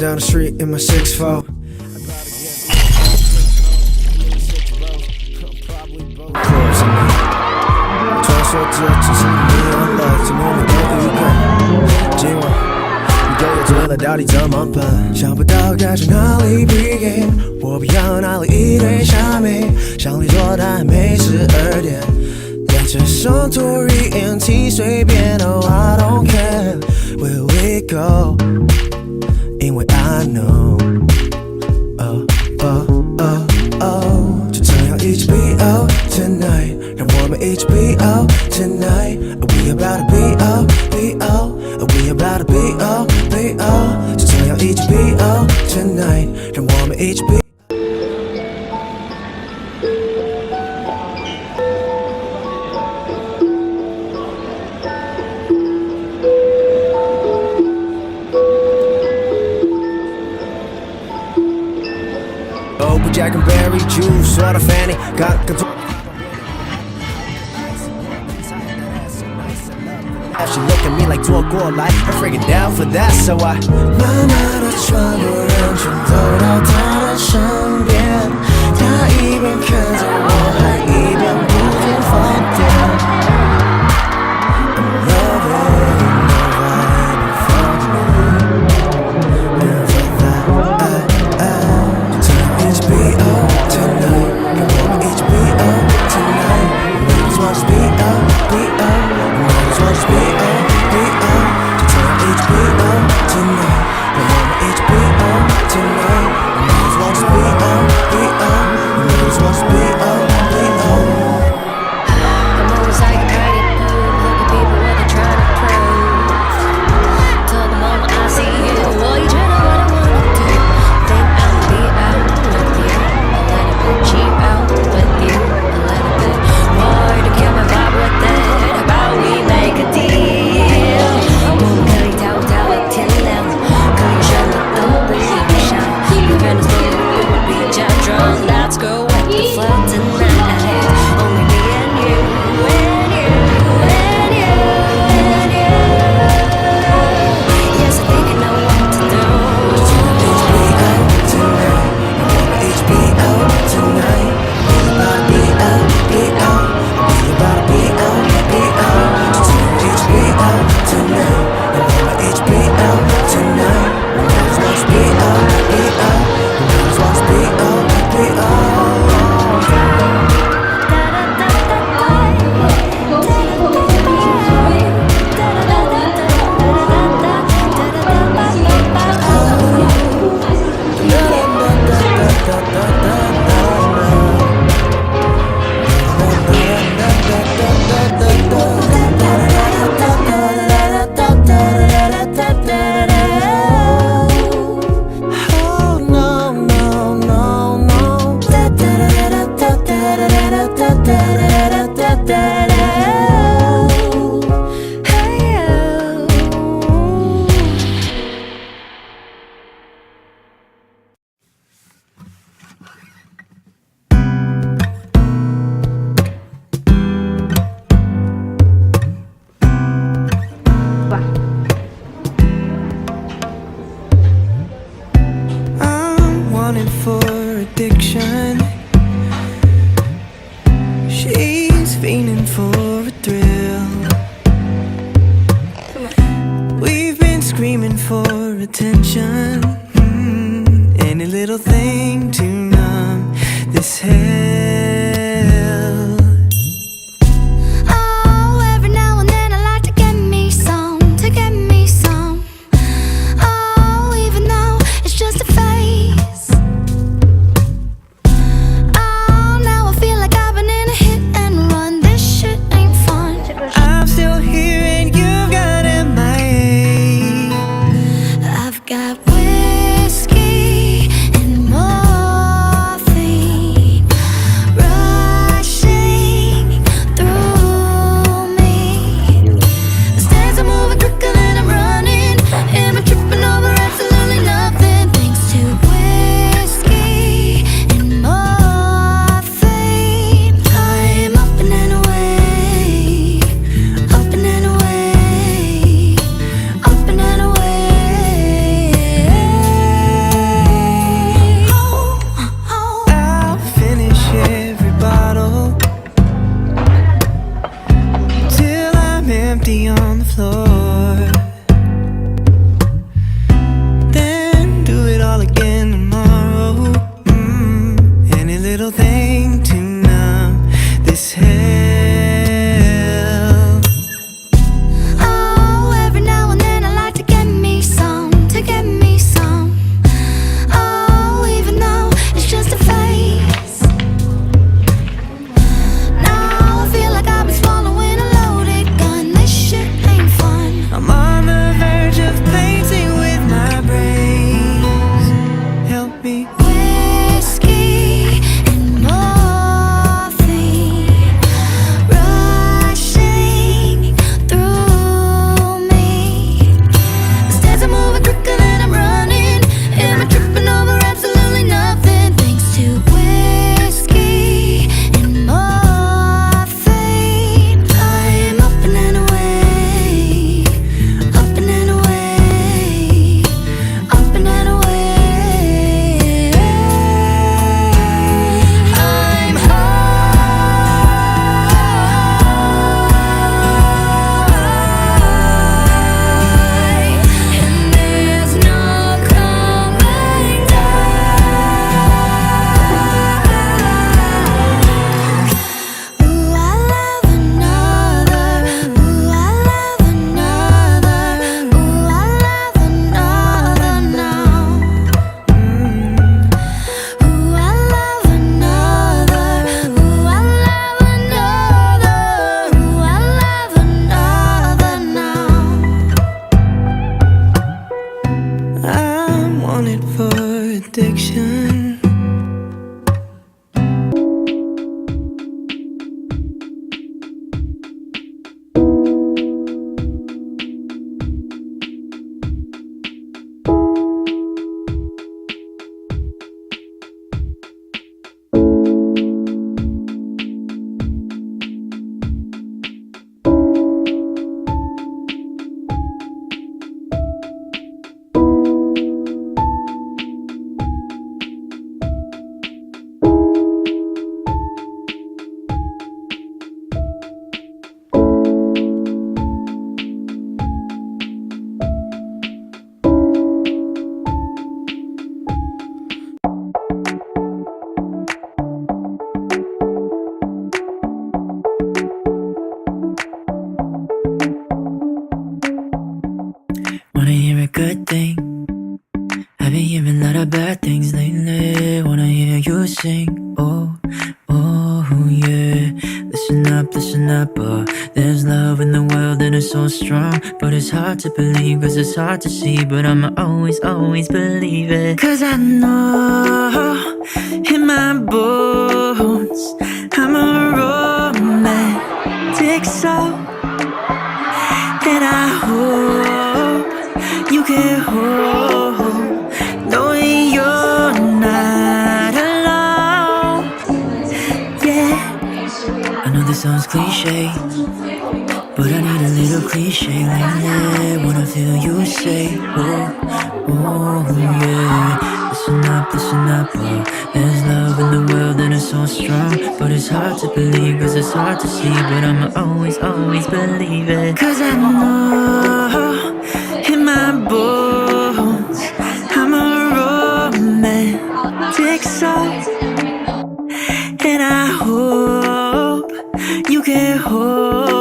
down the street in my 6'4". Cruising now， 传说这只是你忘了，今天你的预感，今晚你又要醉了，到底怎么办？想不到该从哪里 begin， 我不要哪里一堆虾米，想你做但没12点。这首图 ENT 随便 Oh I don't care Where we go 因为 I know Oh oh oh oh 就这样一起 be out tonight 让我们一起 be out tonight We about to be out be out We about to be out be out 就这样一起 be out tonight 让我们一起 be Jack and berry juice 我的 Fanny 刚刚做 She look at me like 坐过来 I'm freaking down for that So I 慢慢地穿过人群走到她的身边她一边看着我还一边不停放电 I'm loving the vibe in front of me And for that就这样一起 be out tonight 让我们一起 be out tonight Might as well just be out be out Might as well just be out be out 就这样一起 be out tonight 让我们一起 be out tonight Might as well just be out be out Might as well just be listen up, there's love in the world and it's so strong. But it's hard to believe, cause it's hard to see. But I'ma always, always believe it. Cause I know in my bones I'm a romantic soul. And I hope you can hold, knowing you're not alone. Yeah, I know this sounds cliche, but I need a little cliche lately. Wanna feel you say, oh, oh yeah. Listen up, there's love in the world and it's so strong. But it's hard to believe, cause it's hard to see. But I'ma always, always believe it. Cause I know in my bones I'm a romantic soul. And I hope you can hold